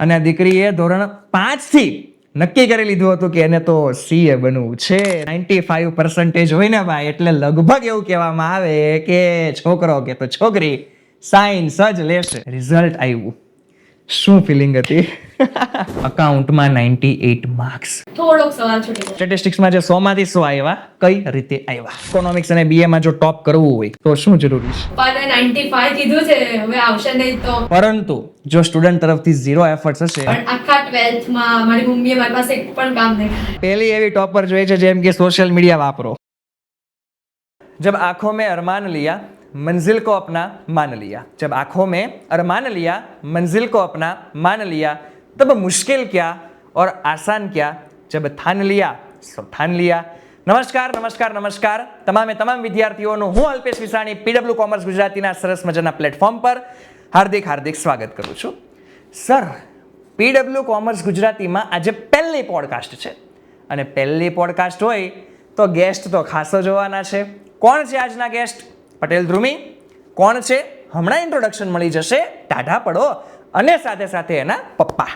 અને આ દીકરીએ ધોરણ 5 થી નક્કી કરી લીધું હતું કે એને તો સીએ બનવું છે. 95% હોય ને ભાઈ, એટલે લગભગ એવું કહેવામાં આવે કે છોકરો કે તો છોકરી સાયન્સ જ લેશે. રિઝલ્ટ આવ્યું, શું ફિલિંગ હતી? અકાઉન્ટમાં 98 માર્ક્સ. થોડોક સવાલ છૂટી ગયો. સ્ટેટિસ્ટિક્સમાં જે 100 માંથી 100 આવ્યા, કઈ રીતે આવ્યા? ઇકોનોમિક્સ અને બીએ માં જો ટોપ કરવું હોય તો શું જરૂરી છે? પપ્પાને 95 કીધું છે, હવે આવશે નહીં તો. પરંતુ જો સ્ટુડન્ટ તરફથી 0 એફર્ટ્સ હશે, પણ આખા 12th માં મારી મમ્મીએ મારી પાસે એક પણ કામ નહીં કર્યું. पहली एवी टॉपर जो है जेम के सोशल मीडिया वापरो. जब आंखों में अरमान लिया मंजिल को अपना मान लिया, जब आंखों में अरमान लिया मंजिल को अपना मान लिया, तब मुश्किल क्या और आसान क्या, जब थान लिया सब ठान लिया. નમસ્કાર નમસ્કાર નમસ્કાર તમામે તમામ વિદ્યાર્થીઓનું હું અલ્પેશ વિસાણી પીડબ્લ્યુ કોમર્સ ગુજરાતીના સરસ મજાના પ્લેટફોર્મ પર હાર્દિક સ્વાગત કરું છું. સર, પીડબ્લ્યુ કોમર્સ ગુજરાતીમાં આજે પહેલી પોડકાસ્ટ છે અને પહેલી પોડકાસ્ટ હોય તો ગેસ્ટ તો ખાસો જોવાના છે. કોણ છે આજના ગેસ્ટ? પટેલ ધ્રુમી. કોણ છે? હમણાં ઇન્ટ્રોડક્શન મળી જશે, ટાઢા પડો. અને સાથે સાથે એના પપ્પા.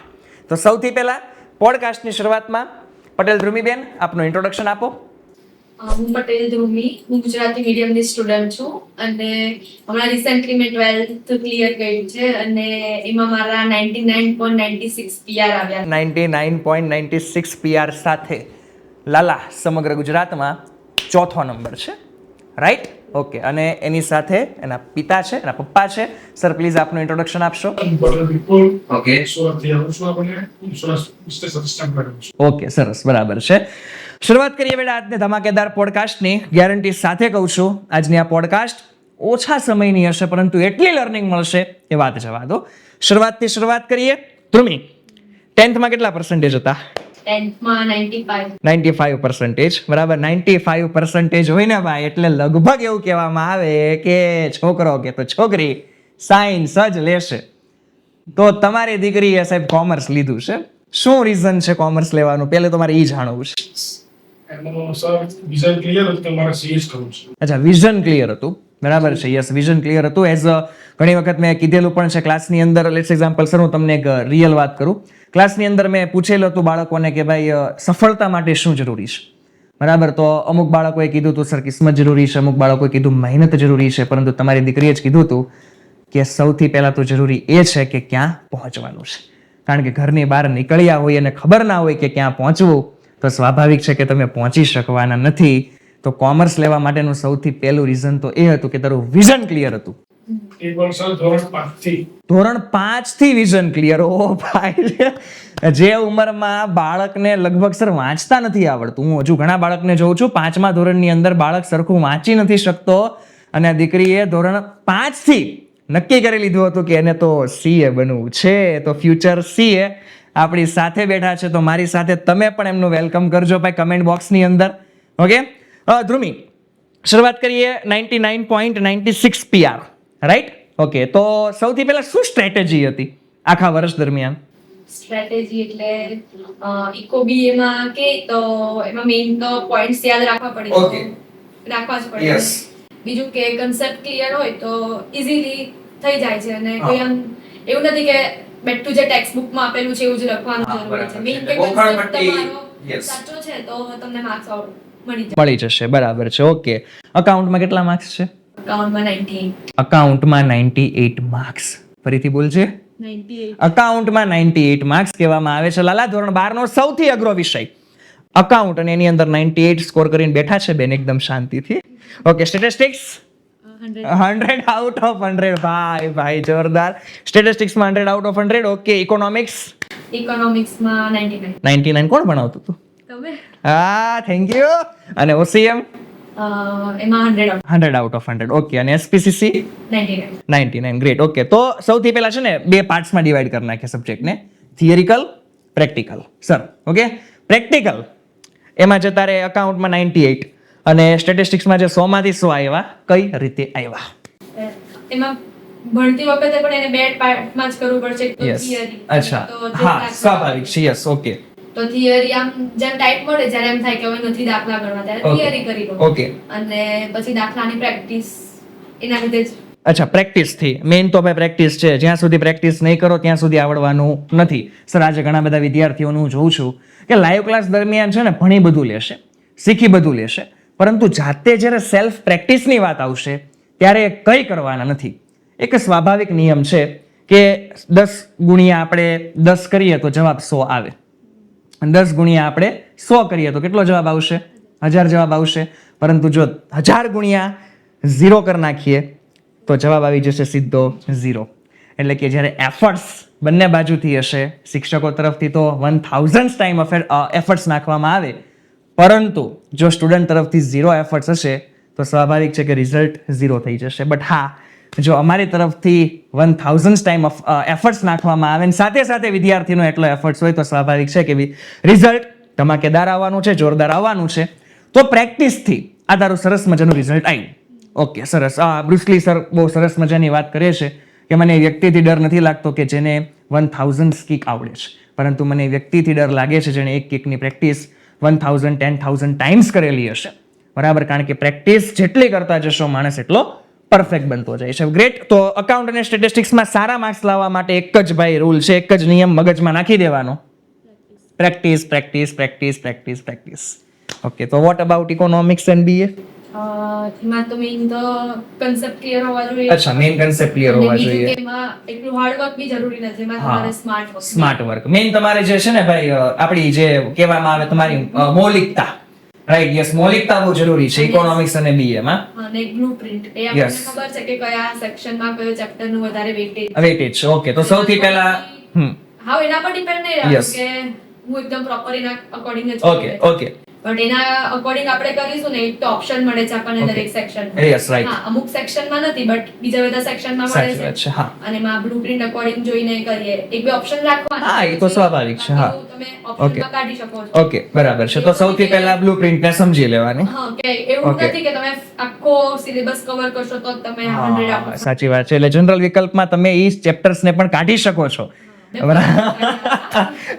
તો સૌથી પહેલા પોડકાસ્ટની શરૂઆતમાં પટેલ ધ્રુમીબેન, આપનું ઇન્ટ્રોડક્શન આપો. હું પટેલ ધ્રુમી, હું ગુજરાતી મીડિયમની સ્ટુડન્ટ છું અને હમણાં રિસેન્ટલી મેં 12th ક્લિયર કર્યું છે અને એમાં મારા 99.96 પીઆર આવ્યા. 99.96 પીઆર સાથે લાલા સમગ્ર ગુજરાતમાં ચોથો નંબર છે, રાઈટ? ઓકે. અને એની સાથે એના પિતા છે, એના પપ્પા છે. સર, પ્લીઝ આપનું ઇન્ટ્રોડક્શન આપશો. ઓકે, ઓકે, સરસ, બરાબર છે. શરૂઆત કરીએ બેટા આજની ધમાકેદાર પોડકાસ્ટની. ગેરંટી સાથે કહું છું, આજની આ પોડકાસ્ટ ઓછા સમયની હશે પરંતુ એટલી લર્નિંગ મળશે એ વાત જવા દો. શરૂઆત કરીએ. ધ્રુમી, 10th માં કેટલા પર્સન્ટેજ હતા? 10th માં 95. 95%, બરાબર. 95% હોય ને ભાઈ, એટલે લગભગ એવું કહેવામાં આવે કે છોકરો કે તો છોકરી સાયન્સ જ લેશે. તો તમારી દીકરીએ સાહેબ કોમર્સ લીધું છે. શું રીઝન છે કોમર્સ લેવાનું? પહેલે તો મારે એ જાણવું છે. અચ્છા, વિઝન ક્લિયર હતું, બરાબર છે. યસ, વિઝન ક્લિયર હતું. એઝ ઘણી વખત મેં કીધેલું પણ છે ક્લાસની અંદર. લેટ્સ એક્ઝામ્પલ સર, હું તમને એક રિયલ વાત કરું. ક્લાસની અંદર મેં પૂછેલું હતું બાળકોને કે ભાઈ સફળતા માટે શું જરૂરી છે, બરાબર? તો અમુક બાળકોએ કીધું હતું સર કિસ્મત જરૂરી છે, અમુક બાળકોએ કીધું મહેનત જરૂરી છે, પરંતુ તમારી દીકરીએ જ કીધું હતું કે સૌથી પહેલા તો જરૂરી એ છે કે ક્યાં પહોંચવાનું છે. કારણ કે ઘરની બહાર નીકળ્યા હોય અને ખબર ના હોય કે ક્યાં પહોંચવું, તો સ્વાભાવિક છે કે તમે પહોંચી શકવાના નથી. તો કોમર્સ લેવા માટેનું સૌથી પહેલું રીઝન તો એ હતું કે તારું વિઝન ક્લિયર હતું. ધોરણ 5 થી વિઝન ક્લિયર. ઓ ભાઈ, જે ઉંમરમાં બાળકને લગભગ સર વાંચતા નથી આવડતું. હું હજુ ઘણા બાળકને જોઉં છું 5મા ધોરણની અંદર બાળક સરખું વાંચી નથી શકતો, અને આ દીકરીએ ધોરણ 5 થી નક્કી કરી લીધું હતું કે એને તો સીએ બનવું છે. તો ફ્યુચર સીએ આપણી સાથે બેઠા છે, તો મારી સાથે તમે પણ એમનું વેલકમ કરજો ભાઈ કમેન્ટ બોક્સની અંદર. ઓકે ધ્રુમી, શરૂઆત કરીએ. 99.96 પીઆર, રાઈટ? ઓકે, તો સૌથી પહેલા શું સ્ટ્રેટેજી હતી આખા વર્ષ દરમિયાન? સ્ટ્રેટેજી એટલે ઇકો બીએ માં કે તો એમાં મેઇન તો પોઈન્ટ્સ યાદ રાખવા પડે. Okay. રાખવા જ પડે. બીજું કે કન્સેપ્ટ ક્લિયર હોય તો ઇઝીલી થઈ જાય છે અને કોઈ આમ એવું નથી કે બેઠું જે ટેક્સ્ટ બુકમાં આપેલું છે એવું જ લખવાનું જરૂરી છે. મેઇન કે concept તમારો સાચો છે તો તમને માર્ક્સ મળી જશે. બરાબર છે. ઓકે, અકાઉન્ટમાં કેટલા માર્ક્સ છે? અકાઉન્ટમાં 98. અકાઉન્ટમાં 98 માર્ક્સ. ફરીથી બોલજે. 98. અકાઉન્ટમાં 98 માર્ક્સ કહેવામાં આવે છે. લાલા, ધોરણ 12 નો સૌથી અઘરો વિષય અકાઉન્ટ, અને એની અંદર 98 સ્કોર કરીને બેઠા છે બેન એકદમ શાંતિથી. Okay, statistics 100 out of 100. ભાઈ જોરદાર. સ્ટેટિસ્ટિક્સમાં 100 આઉટ ઓફ 100. ઓકે, ઇકોનોમિક્સમાં 99. 99 કોણ ભણાવતું હતું? તમે? હા, થેન્ક યુ. અને ઓસીએમ એમાં 100 આઉટ ઓફ 100. ઓકે, અને એસપીસીસી 99. 99. ગ્રેટ. ઓકે, તો સૌથી પહેલા છે ને બે પાર્ટ્સમાં ડિવાઈડ કરી નાખ્યા સબ્જેક્ટને, theoretical, practical. Sir, okay, practical એમાં જતા રહે અકાઉન્ટમાં 98 અને સ્ટેટિસ્ટિક્સમાં જે 100 માંથી 100 આવ્યા, કઈ રીતે આવ્યા? એમાં ભણતી વખતે પણ એને બે પાર્ટમાં જ કરવું પડશે. એક તો થિયરી. અચ્છા, હા, સ્વાભાવિક છે. Yes, okay. તો થિયરી આમ જેમ ટાઈપ મળે જ્યારે એમ થાય કે હવે નથી દાખલા ગણવા ત્યારે થિયરી કરી લો. ઓકે. અને પછી દાખલાની પ્રેક્ટિસ એના લીધે જ અચ્છા પ્રેક્ટિસથી મેઇન તો ભાઈ પ્રેક્ટિસ છે. જ્યાં સુધી પ્રેક્ટિસ નહીં કરો ત્યાં સુધી આવડવાનું નથી. સર આજે ઘણા બધા વિદ્યાર્થીઓનું હું જોઉં છું કે લાઈવ ક્લાસ દરમિયાન છે ને ભણી બધું લેશે, શીખી બધું લેશે, પરંતુ જાતે જ્યારે સેલ્ફ પ્રેક્ટિસની વાત આવશે ત્યારે કંઈ કરવાના નથી. એક સ્વાભાવિક નિયમ છે કે 10 ગુણ્યા આપણે 10 કરીએ તો જવાબ 100 આવે, 10 ગુણ્યા આપણે 100 કરીએ તો કેટલો જવાબ આવશે? 1000 જવાબ આવશે. પરંતુ જો 1000 ગુણ્યા 0 કરી નાખીએ તો જવાબ આવી જશે સીધો 0. એટલે કે જ્યારે એફર્ટ્સ બંને બાજુથી હશે, શિક્ષકો તરફથી તો 1000 ટાઈમ એફર્ટ્સ નાખવામાં આવે, પરંતુ જો સ્ટુડન્ટ તરફથી 0 એફર્ટ્સ હશે તો સ્વાભાવિક છે કે રિઝલ્ટ 0 થઈ જશે. બટ હા, જો અમારી તરફથી 1000 ટાઈમ એફર્ટ્સ નાખવામાં આવે અને સાથે સાથે વિદ્યાર્થીનો એટલો એફર્ટ્સ હોય તો સ્વાભાવિક છે કે રિઝલ્ટ ધમાકેદાર આવવાનું છે, જોરદાર આવવાનું છે. તો પ્રેક્ટિસથી આ તારું સરસ મજાનું રિઝલ્ટ આવ્યું. ઓકે, સરસ. બ્રુસલી સર બહુ સરસ મજાની વાત કરે છે કે મને એ વ્યક્તિથી ડર નથી લાગતો કે જેને 1000 કિક આવડે છે, પરંતુ મને એ વ્યક્તિથી ડર લાગે છે જેને એક કિકની પ્રેક્ટિસ 1000 10,000 ટાઈમ્સ કરેલી હશે. બરાબર, કારણ કે પ્રેક્ટિસ જેટલી કરતા જશો માણસ એટલો પરફેક્ટ બનતો જાય છે. ગ્રેટ. તો અકાઉન્ટ અને સ્ટેટિસ્ટિક્સમાં સારા માર્ક્સ લાવવા માટે એક જ ભાઈ રૂલ છે, એક જ નિયમ મગજમાં નાખી દેવાનો, practice practice practice practice practice. Okay, તો what about economics and BA? એમાં તો મેઇન તો કન્સેપ્ટ ક્લિયર હોવા જોઈએ. અચ્છા, મેઇન કન્સેપ્ટ ક્લિયર હોવા અને બીજું જોઈએ. કે એમાં એટલું હાર્ડ વર્ક બી જરૂરી નથી, એમાં તમારે smart work. Smart work main તમારે જે છે ને ભાઈ, આપણી જે કહેવામાં આવે તમારી મૌલિકતા, રાઈટ? યસ, મૌલિકતા બહુ જરૂરી છે ઇકોનોમિક્સ અને બીએ માં. અને બ્લુપ્રિન્ટ એ આપણને ખબર છે કે કયા સેક્શનમાં કયો ચેપ્ટર નું વધારે વેઇટેજ છે. ઓકે, તો સૌથી પહેલા હા, એના પર ડિપેન્ડ નહીં રહે કે હું એકદમ પ્રોપર એના અકોર્ડિંગ જ ઓકે ઓકે બટ એના અકોર્ડિંગ આપણે કરીશું ને એક તો ઓપ્શન મળે છે આપણને દરેક સેક્શનમાં. Yes, right. હા, અમુક સેક્શનમાં નથી બટ બીજા બધા સેક્શનમાં મળે છે. હા, અને એમાં બ્લુપ્રિન્ટ અકોર્ડિંગ જોઈને કરીએ, એક બે ઓપ્શન રાખવાના. હા, એ તો સ્વાભાવિક છે. હા, તમે ઓપ્શનમાં કાઢી શકો છો. ઓકે, બરાબર છે. તો સૌથી પહેલા બ્લુપ્રિન્ટ ને સમજી લેવાની. હા, કે એવું નથી કે તમે આખો સિલેબસ કવર કરશો તો જ તમે 100 આપો. સાચી વાત છે. એટલે જનરલ વિકલ્પમાં તમે એ ચેપ્ટર્સ ને પણ કાઢી શકો છો.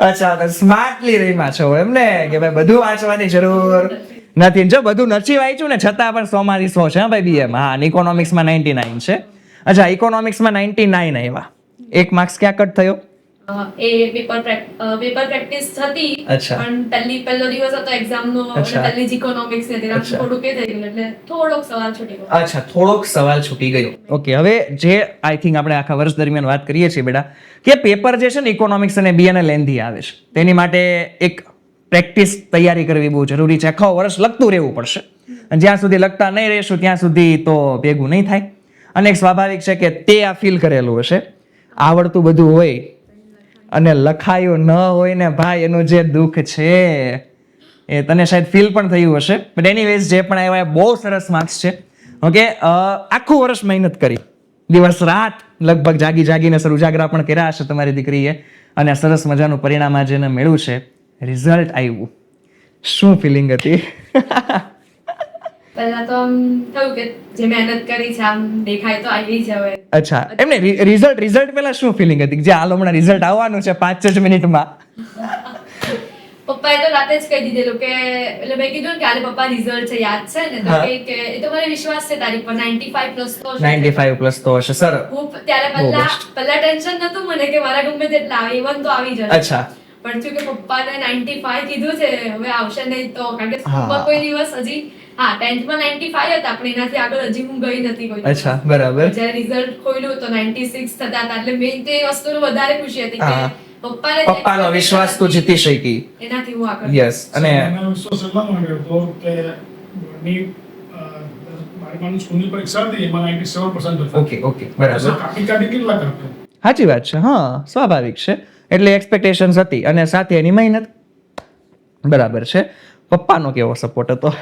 અચ્છા, સ્માર્ટલી રહીમાં છો એમ ને, કે ભાઈ બધું વાંચવાની જરૂર નથી. જો બધું નથી વાંચ્યું ને છતાં પણ 100 માંથી 100 છે હા ભાઈ બીએમ. હા, ઇકોનોમિક્સમાં 99 છે. અચ્છા, ઇકોનોમિક્સમાં 99 આવ્યા, 1 માર્ક્સ ક્યાં કટ થયો? એ પેપર પ્રેક્ટિસ હતી પણ પહેલો દિવસ હતો એક્ઝામ નો, પહેલી જ ઇકોનોમિક્સ હતી, થોડુંક એ થઈ ગયું એટલે થોડોક સવાલ છૂટી ગયો. અચ્છા, થોડોક સવાલ છૂટી ગયો. ઓકે, હવે જે આઈ થિંક આપણે આખા વર્ષ દરમિયાન વાત કરીએ છીએ બેટા કે પેપર જે છે ને ઇકોનોમિક્સ અને બીએ ને લેન્ધી આવે છે, તેની માટે એક પ્રેક્ટિસ તૈયારી કરવી બહુ જરૂરી છે. આખો વર્ષ લખતું રહેવું પડશે અને જ્યાં સુધી લખતા નહીં રહેશું ત્યાં સુધી તો ભેગું નહીં થાય. અને એક સ્વાભાવિક છે કે તે આ ફીલ કરેલું હશે, આવડતું બધું હોય અને લખાયું ન હોય ને ભાઈ, એનું જે દુઃખ છે એ તને શાયદ ફીલ પણ થયું હશે. બટ એનીવેઝ જે પણ આવ્યા બહુ સરસ માર્ક્સ છે. ઓકે, આખું વર્ષ મહેનત કરી, દિવસ રાત લગભગ જાગીને સર ઉજાગરા પણ કર્યા હશે તમારી દીકરીએ, અને સરસ મજાનું પરિણામ આજે એને મળ્યું છે, રિઝલ્ટ આવ્યું. શું ફિલિંગ હતી? પહેલા તો આમ થયું કે જે મહેનત કરી છે આમ દેખાય તો આવી જ હવે. અચ્છા, એમને રિઝલ્ટ પહેલા શું ફિલિંગ હતી કે જે હાલ હમણાં રિઝલ્ટ આવવાનું છે 5 જ મિનિટમાં? પપ્પાએ તો રાતે જ કહી દીધેલું કે એટલે મેં કીધું કે આલે પપ્પા રિઝલ્ટ છે યાદ છે ને, તો કે એ તો મને વિશ્વાસ છે તારી પર 95 પ્લસ તો હશે. 95 પ્લસ તો હશે સર. હું ત્યારે પહેલા ટેન્શન નતું મને કે મારા ગમે તેટલા આવે, ઇવન તો આવી જશે. અચ્છા, પણ શું કે પપ્પાને 95 કીધું છે, હવે આવશે નહીં તો, કારણ કે સ્કૂલમાં કોઈ દિવસ હજી 10th માં 95 હતા પણ એનાથી આગળ હજી હું ગઈ નથી કોઈ. અચ્છા, બરાબર. જ્યારે રિઝલ્ટ ખોલ્યું તો 96 થતા હતા, એટલે મેઇન તો એ વસ્તુનો વધારે ખુશી હતી કે પપ્પાનો વિશ્વાસ તો જીતી શકી, એનાથી હું આગળ. યસ. અને વિશ્વાસ એટલા માંગ્યો હતો કે મારી માની સ્કૂલની પરીક્ષા હતી એમાં 97% હતા. ઓકે, બરાબર. કાપી કેટલા કરતા? સાચી વાત છે. હા, સ્વાભાવિક છે. એટલે એક્સપેક્ટેશન્સ હતી અને સાથે એની મહેનત. બરાબર છે. પપ્પાનો કેવો સપોર્ટ હતો?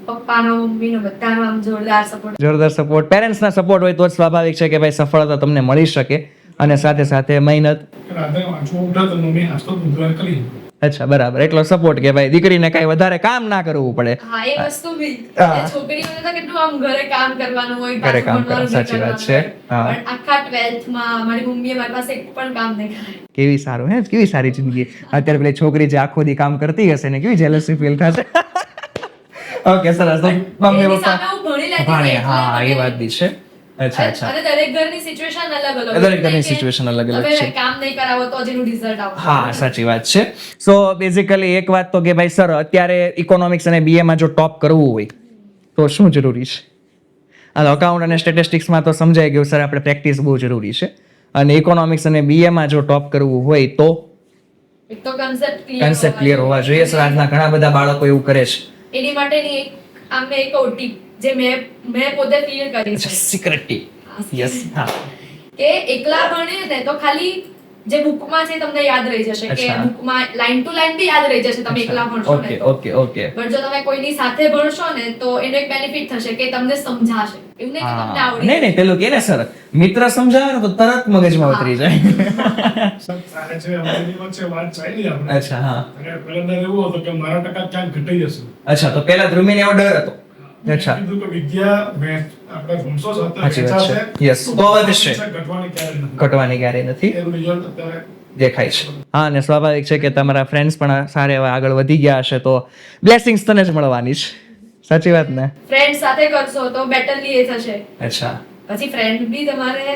પપ્પાનો, મમ્મીનો, બધાનો આમ જોરદાર સપોર્ટ. પેરેન્ટ્સના સપોર્ટ હોય તો જ સ્વાભાવિક છે કે ભાઈ સફળતા તમને મળી શકે, અને સાથે સાથે મહેનત. રાતે વાંચવા ઉઠા તો મમ્મી નાસ્તો દૂધ કરી. અચ્છા, બરાબર. એટલો સપોર્ટ કે ભાઈ દીકરીને કઈ વધારે કામ ના કરવું પડે. હા, એ વસ્તુ બી છોકરીઓને તો કેટલું આમ ઘરે કામ કરવાનું હોય, ઘરે કામ કરવાનું. સાચી વાત છે. પણ આખા 12th માં મારી મમ્મીએ મારી પાસે એક પણ કામ નહીં કરાવ્યું. કેવી સારું હે, કેવી સારી જિંદગી. અત્યારે પેલી છોકરી જે આખો દી કામ કરતી હશે ને કેવી જેલસી ફીલ થશે. ઓકે, સરસ. તો મમ્મી પપ્પા ભણે. હા, એ વાત બી છે. અચ્છા અચ્છા અને દરેક ઘરની સિચ્યુએશન અલગ અલગ હોય. દરેક ઘરની કે situation અલગ અલગ તમે છે. કામ નહીં કરાવો તો જેનું રિઝલ્ટ આવશે. હા સાચી વાત છે. સો બેઝિકલી એક વાત તો કે ભાઈ સર અત્યારે ઇકોનોમિક્સ અને BA માં જો ટોપ કરવું હોય તો શું જરૂરી છે? આ અકાઉન્ટ અને સ્ટેટિસ્ટિક્સમાં તો સમજાઈ ગયું સર, આપણે પ્રેક્ટિસ બહુ જરૂરી છે. અને ઇકોનોમિક્સ અને BA માં જો ટોપ કરવું હોય તો એક તો કન્સેપ્ટ કન્સેપ્ટ ક્લિયર હોવા જોઈએ. સર આજના ઘણા બધા બાળકો એવું કરે છે. એની માટેની એક આમ એક ટીપ જે મેં પોતે ક્લિયર કરી છે સિક્રેટ ટીપ. યસ હા કે એકલા ભણે ને તો ખાલી જે બુકમાં છે તમને યાદ રહી જશે કે અચ્છા. બુકમાં લાઈન ટુ લાઈન બી યાદ રહી જશે તમે એકલા ભણશો ને ઓકે તો. ઓકે ઓકે પણ જો તમે કોઈની સાથે ભણશો ને તો એનો એક બેનિફિટ થશે કે તમને સમજાશે. એવું નહીં કે તમને આવડી નહીં નહીં પેલું કે ને સર મિત્ર સમજાવે ને તો તરત મગજમાં ઉતરી જાય. સર સારે છે અમારી વચ્ચે વાત ચાલી આપણે. અચ્છા હા અને પહેલા દર એવો હતો કે મારા ટકા ક્યાંક ઘટી જશે. અચ્છા તો પેલા ધ્રુમીને એવો ડર હતો. અચ્છા. મેં કીધું કે વિદ્યા આપણે ભણશો છો અત્યારે સાચી વાત છે. વેચાશે. Yes. તો વધશે. ઘટવાની ક્યારે નથી. ઘટવાની ક્યારેય નથી એનું રિઝલ્ટ અત્યારે દેખાય છે. હા અને સ્વાભાવિક છે કે તમારા ફ્રેન્ડ્સ પણ સારા એવા આગળ વધી ગયા હશે તો બ્લેસિંગ્સ તને જ મળવાની છે. સાચી વાત ને? ફ્રેન્ડ સાથે કરશો તો બેટરલી એ થશે. અચ્છા પછી ફ્રેન્ડ બી તમારે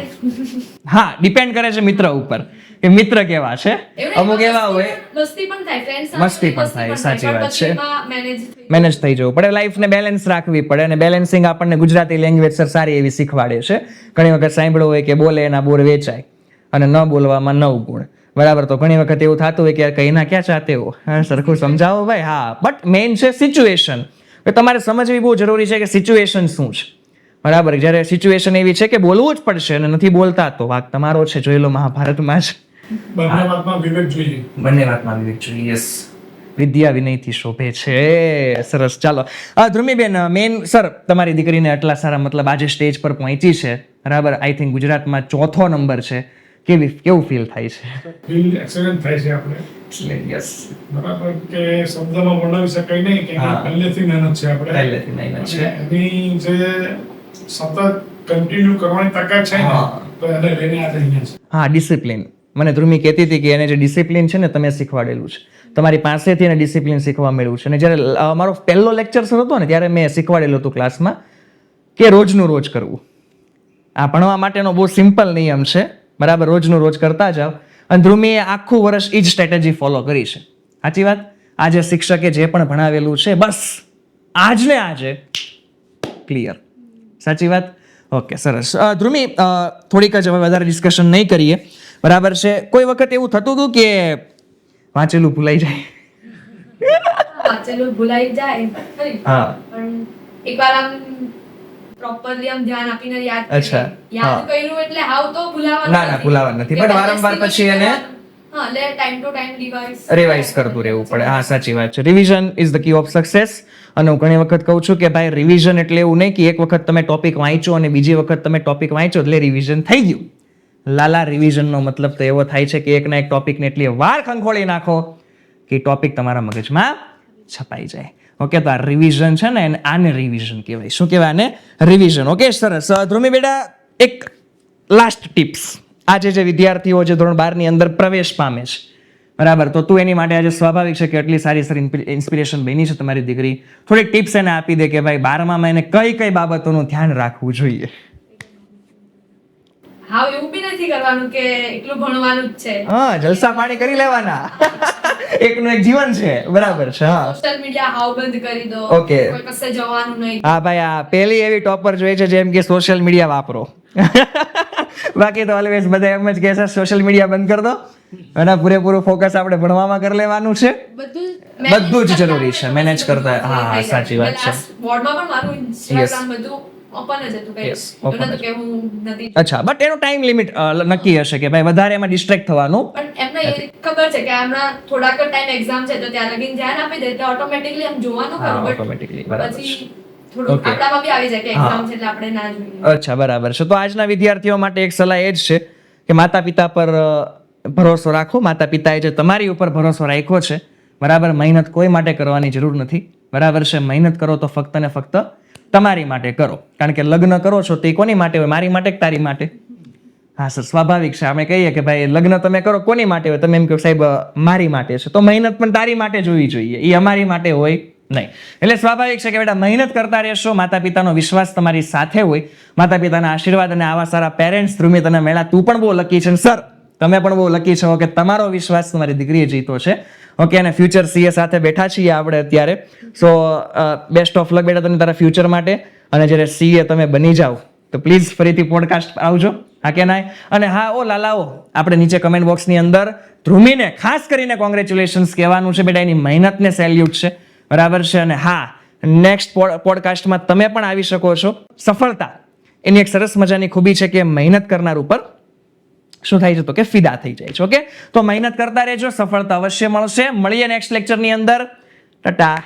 હા ડિપેન્ડ કરે છે મિત્ર ઉપર કે મિત્ર કેવા છે. એવું નહીં, અમુક એવા હોય મસ્તી પણ થાય ફ્રેન્ડ સાથે મસ્તી પણ થાય, સાચી વાત છે. મેનેજ મેનેજ થઈ જવું પડે, લાઈફને બેલેન્સ રાખવી પડે. અને બેલેન્સિંગ આપણને ગુજરાતી લેંગ્વેજ સર સારી એવી શીખવાડે છે. ઘણી વખત સાંભળ્યું હોય કે બોલે એના બોર વેચાય અને ન બોલવામાં 9 ગુણ. બરાબર, તો ઘણી વખત એવું થતું હોય કે યાર કહીના ક્યાં ચાહતે હો, હા સરખું સમજાવો ભાઈ. હા બટ મેઇન છે સિચ્યુએશન. તમારે સમજવી બહુ જરૂરી છે કે સિચ્યુએશન શું છે. બરાબર, જ્યારે સિચ્યુએશન એવી છે કે બોલવું જ પડશે અને નથી બોલતા તો વાક તમારો છે. જોઈ લો મહાભારતમાં જ બંને વાતમાં વિવેક જોઈએ. બંને વાતમાં વિવેક જોઈએ. યસ, વિદ્યા વિનયથી શોભે છે. સરસ. ચાલો ધ્રુમીબેન, મેન સર તમારી દીકરીને આટલા સારા મતલબ આજે સ્ટેજ પર પહોંચી છે, બરાબર, આઈ થિંક ગુજરાતમાં 4થો નંબર છે. કેવું ફીલ થાય છે? ફીલ એક્સેલન્ટ થાય છે આપણે. યસ, બરાબર, કે શબ્દમાં વર્ણવી શકાય નહીં કે હા. પહેલેથી મહેનત છે આપણે. પહેલેથી મહેનત છે. અને એની જે સતત કન્ટિન્યુ કરવાની તાકાત છે ને, હા. તો એને લઈને આજે અહીંયા છે. હા ડિસિપ્લિન. મને ધ્રુમી કહેતી હતી કે એને જે ડિસિપ્લિન છે ને તમે શીખવાડેલું છે. તમારી પાસેથી એને ડિસિપ્લિન શીખવા મળ્યું છે. અને જ્યારે મારો પહેલો લેક્ચર સર હતો ને ત્યારે મેં શીખવાડેલું હતું ક્લાસમાં કે રોજનું રોજ કરવું. આ ભણવા માટેનો બહુ સિમ્પલ નિયમ છે, બરાબર. રોજનું રોજ કરતા જાઓ. અને ધ્રુમીએ આખું વર્ષ એ જ સ્ટ્રેટેજી ફોલો કરી છે. સાચી વાત. આજે શિક્ષકે જે પણ ભણાવેલું છે બસ આજને આજે ક્લિયર. સાચી વાત. ઓકે સરસ. ધ્રુમી, થોડીક જ હવે વધારે ડિસ્કશન નહીં કરીએ, બરાબર છે. કોઈ વખત એવું થતું હતું કે વાંચેલું ભૂલાઈ જાય? વાંચેલું ભૂલાઈ જાય ખરી. હા. પણ એકવાર આમ પ્રોપરલી આમ ધ્યાન આપીને યાદ અચ્છા, કરીએ. યાદ હા. કર્યું એટલે હાવ તો ભૂલાવાનું ના, ના, નથી. ભૂલાવાનું નથી. કે પણ વારંવાર પહેલેથી પછી એને હા, એટલે ટાઈમ ટુ ટાઈમ રિવાઇઝ કરતું રહેવું પડે. હા સાચી વાત છે. Revision is the key of success. અને હું ઘણી વખત કહું છું કે ભાઈ રિવિઝન એટલે એવું નહીં કે એક વખત તમે ટોપિક વાંચો અને બીજી વખત તમે ટોપિક વાંચો એટલે રિવિઝન થઈ ગયું. લાલા, રિવિઝનનો મતલબ તો એવો થાય છે કે એકના એક ટોપિકને એટલી વાર ખંખોળી નાખો કે એ ટોપિક તમારા મગજમાં છપાઈ જાય. ઓકે, તો આ રિવિઝન છે ને આને રિવિઝન કહેવાય. શું કહેવાય આને? રિવિઝન. ઓકે સરસ. ધ્રુમી બેટા, એક લાસ્ટ ટિપ્સ. આજે જે વિદ્યાર્થીઓ જે ધોરણ 12 ની અંદર પ્રવેશ પામે છે, બરાબર, તો તું એની માટે આજે સ્વાભાવિક છે કે એટલી સારી સારી ઇન્સ્પિરેશન બની છે તમારી દીકરી. થોડીક ટિપ્સ એને આપી દે કે ભાઈ 12માં એને કઈ કઈ બાબતોનું ધ્યાન રાખવું જોઈએ. હાવ એવું બી નથી કરવાનું કે એટલું ભણવાનું જ છે. હા, જલસા પાણી કરી લેવાના. એકનું એક જીવન છે, બરાબર છે. હા સોશિયલ મીડિયા હાવ બંધ કરી દો. Okay. કોઈ કશે જવાનું નહીં. હા ભાઈ, આ પહેલી એવી ટોપર જોઈએ છે જેમ કે સોશિયલ મીડિયા વાપરો. બાકી તો ઓલવેઝ બધા એમ જ કહે છે સોશિયલ મીડિયા બંધ કરી દો અને પૂરેપૂરું ફોકસ આપણે ભણવામાં કરી લેવાનું છે. બધું જ જરૂરી છે, manage કરતા. હા, સાચી વાત છે. બોર્ડમાં પણ મારું ઇન્સ્ટાગ્રામ બધું ઓપન જ હતું. કઈ Yes, એવું open નતું કે હું નથી. અચ્છા, બટ એનો ટાઈમ લિમિટ નક્કી હશે કે ભાઈ વધારે એમાં ડિસ્ટ્રેક્ટ થવાનું. પણ એમને એ ખબર છે કે હમણાં થોડાક ટાઈમ એક્ઝામ છે તો ત્યાં લગીને ધ્યાન આપી દે એટલે ઓટોમેટિકલી આમ જોવાનું હા, ખરું. But automatically, બરાબર છે. પછી થોડું Okay. આપણામાં બી આવી જાય કે હા. એક્ઝામ છે એટલે આપણે ના જોઈએ. અચ્છા, બરાબર છે. તો આજના વિદ્યાર્થીઓ માટે એક સલાહ એ જ છે કે માતા પિતા પર ભરોસો રાખો. માતા પિતાએ જે તમારી ઉપર ભરોસો રાખ્યો છે, બરાબર, મહેનત કોઈ માટે કરવાની જરૂર નથી, બરાબર છે. મહેનત કરો તો ફક્ત ને ફક્ત તમારી માટે કરો. કારણ કે લગ્ન કરો છો તે કોની માટે હોય? મારી માટે કે તારી માટે? હા સર, સ્વાભાવિક છે. અમે કહીએ કે ભાઈ લગ્ન તમે કરો કોની માટે હોય? તમે એમ કહો સાહેબ મારી માટે છે. તો મહેનત પણ તારી માટે જોવી જોઈએ, એ અમારી માટે હોય નહીં. એટલે સ્વાભાવિક છે કે બેટા મહેનત કરતા રહેશો, માતા પિતાનો વિશ્વાસ તમારી સાથે હોય, માતા પિતાના આશીર્વાદ અને આવા સારા પેરેન્ટ્સ ધ્રુમિત અને મેળા તું પણ બહુ લકી છે સર, તમે પણ બહુ લકી છો કે તમારો વિશ્વાસ તમારી દીકરીએ જીતો છે. ઓકે, અને ફ્યુચર સીએ સાથે બેઠા છીએ આપણે અત્યારે. સો બેસ્ટ ઓફ લક બેટા તને તારા ફ્યુચર માટે. અને જ્યારે સીએ તમે બની જાઓ તો પ્લીઝ ફરીથી પોડકાસ્ટ આવજો. હા કે ના? અને હા ઓ લાલાઓ, આપણે નીચે કમેન્ટ બોક્સની અંદર ધ્રુમીને ખાસ કરીને કોંગ્રેચ્યુલેશન્સ કહેવાનું છે બેટા, એની મહેનતને સેલ્યુટ છે, બરાબર છે. અને હા, નેક્સ્ટ પોડકાસ્ટમાં તમે પણ આવી શકો છો. સફળતા એની એક સરસ મજાની ખૂબી છે કે મહેનત કરનાર ઉપર શું થાય છે તો કે ફિદા થઈ જાય છે. ઓકે, તો મહેનત કરતા રહેજો, સફળતા અવશ્ય મળશે. મળીએ નેક્સ્ટ લેક્ચરની અંદર. ટાટા.